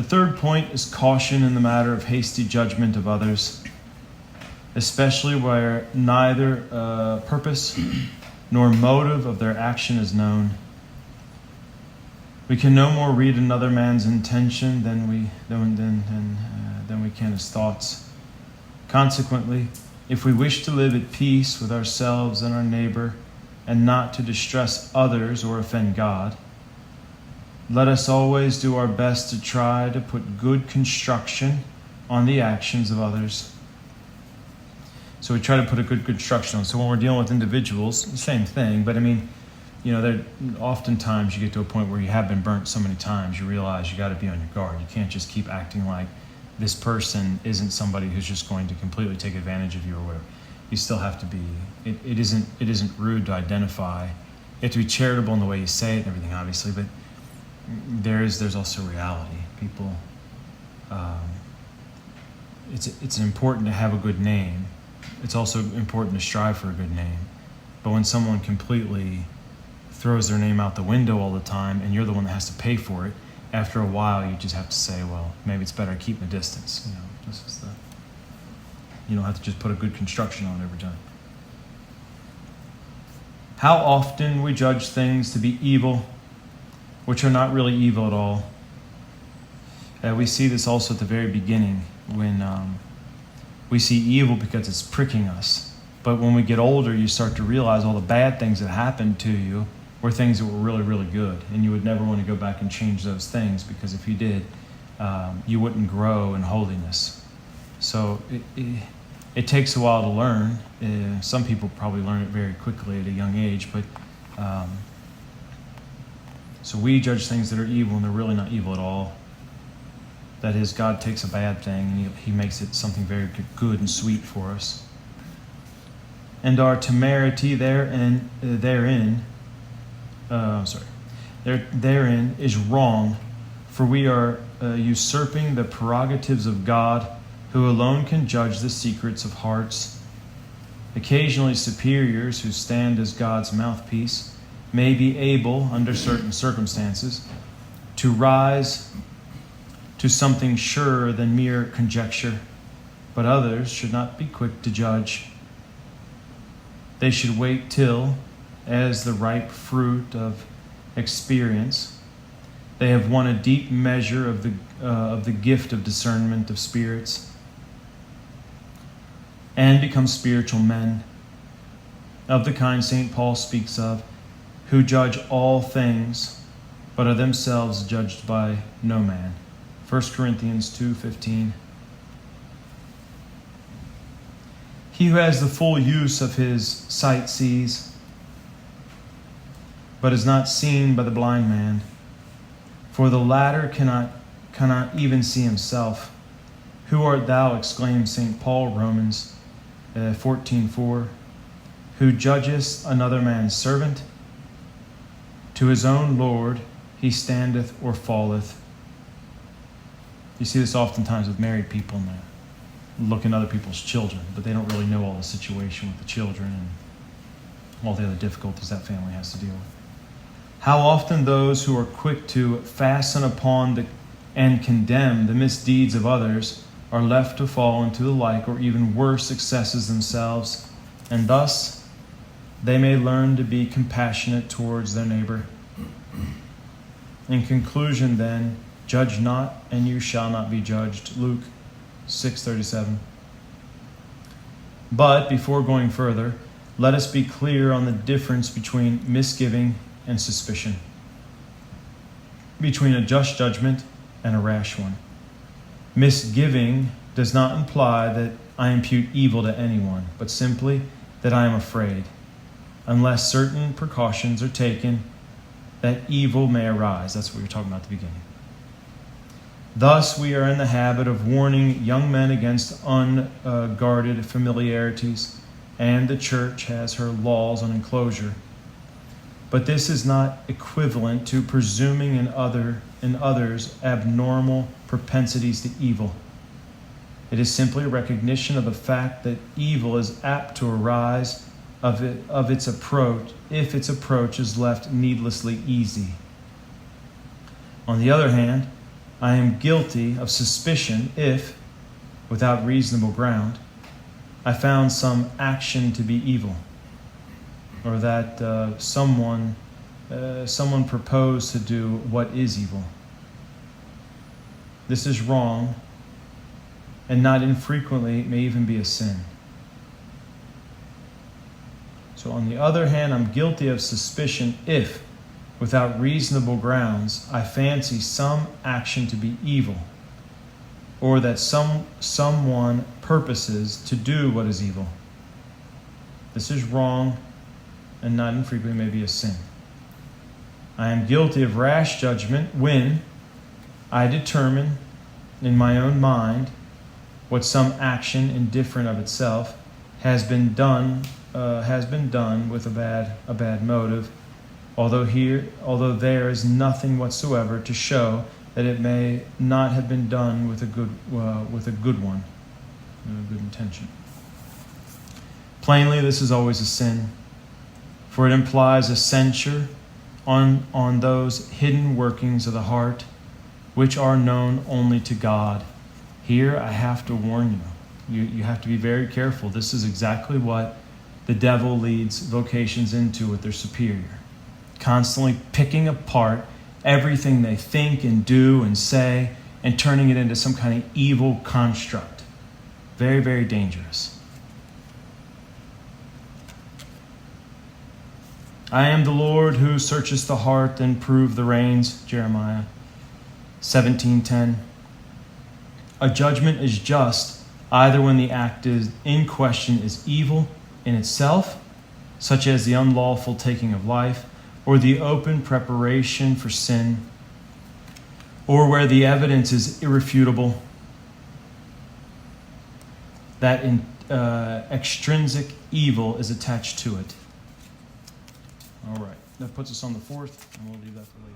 third point is caution in the matter of hasty judgment of others, especially where neither purpose nor motive of their action is known. We can no more read another man's intention than we can his thoughts. Consequently, if we wish to live at peace with ourselves and our neighbor, and not to distress others or offend God, let us always do our best to try to put good construction on the actions of others. So we try to put a good construction on. So when we're dealing with individuals, same thing. But I mean, there oftentimes you get to a point where you have been burnt so many times, you realize you got to be on your guard. You can't just keep acting like this person isn't somebody who's just going to completely take advantage of you or whatever. You still have to be. It isn't rude to identify. You have to be charitable in the way you say it and everything, obviously. But there's also reality. People. It's important to have a good name. It's also important to strive for a good name. But when someone completely throws their name out the window all the time, and you're the one that has to pay for it, after a while you just have to say, well, maybe it's better to keep the distance. You don't have to just put a good construction on it every time. How often we judge things to be evil, which are not really evil at all. We see this also at the very beginning when we see evil because it's pricking us. But when we get older, you start to realize all the bad things that happened to you were things that were really, really good. And you would never want to go back and change those things, because if you did, you wouldn't grow in holiness. So it takes a while to learn. Some people probably learn it very quickly at a young age. But so we judge things that are evil, and they're really not evil at all. That is, God takes a bad thing and He makes it something very good and sweet for us. And our temerity therein is wrong, for we are usurping the prerogatives of God, who alone can judge the secrets of hearts. Occasionally superiors, who stand as God's mouthpiece, may be able, under certain circumstances, to rise to something surer than mere conjecture, but others should not be quick to judge. They should wait till, as the ripe fruit of experience, they have won a deep measure of the gift of discernment of spirits, and become spiritual men, of the kind St. Paul speaks of, who judge all things, but are themselves judged by no man. 1 Corinthians 2:15. He who has the full use of his sight sees, but is not seen by the blind man. For the latter cannot even see himself. Who art thou, exclaims St. Paul, Romans 14:4, who judgest another man's servant? To his own Lord he standeth or falleth. You see this oftentimes with married people, and they look at other people's children, but they don't really know all the situation with the children and all the other difficulties that family has to deal with. How often those who are quick to fasten upon and condemn the misdeeds of others are left to fall into the like or even worse excesses themselves, and thus they may learn to be compassionate towards their neighbor. In conclusion, then, judge not, and you shall not be judged. Luke 6:37. But before going further, let us be clear on the difference between misgiving and suspicion, between a just judgment and a rash one. Misgiving does not imply that I impute evil to anyone, but simply that I am afraid, unless certain precautions are taken, that evil may arise. That's what we were talking about at the beginning. Thus, we are in the habit of warning young men against unguarded familiarities, and the Church has her laws on enclosure. But this is not equivalent to presuming in others abnormal propensities to evil. It is simply a recognition of the fact that evil is apt to arise of its approach if its approach is left needlessly easy. On the other hand, I am guilty of suspicion if, without reasonable ground, I found some action to be evil, or that someone proposed to do what is evil. This is wrong, and not infrequently may even be a sin. So on the other hand, I'm guilty of suspicion if, without reasonable grounds, I fancy some action to be evil, or that someone purposes to do what is evil. This is wrong, and not infrequently may be a sin. I am guilty of rash judgment when I determine in my own mind what some action indifferent of itself has been done with a bad motive, although there is nothing whatsoever to show that it may not have been done with a good one, a good intention. Plainly, this is always a sin, for it implies a censure on those hidden workings of the heart which are known only to God. Here I have to warn you. You have to be very careful. This is exactly what the devil leads vocations into with their superior. Constantly picking apart everything they think and do and say and turning it into some kind of evil construct. Very, very dangerous. I am the Lord who searches the heart and prove the reins, Jeremiah 17:10. A judgment is just either when the act in question is evil in itself, such as the unlawful taking of life, or the open preparation for sin, or where the evidence is irrefutable, that extrinsic evil is attached to it. All right, that puts us on the fourth, and we'll leave that for later.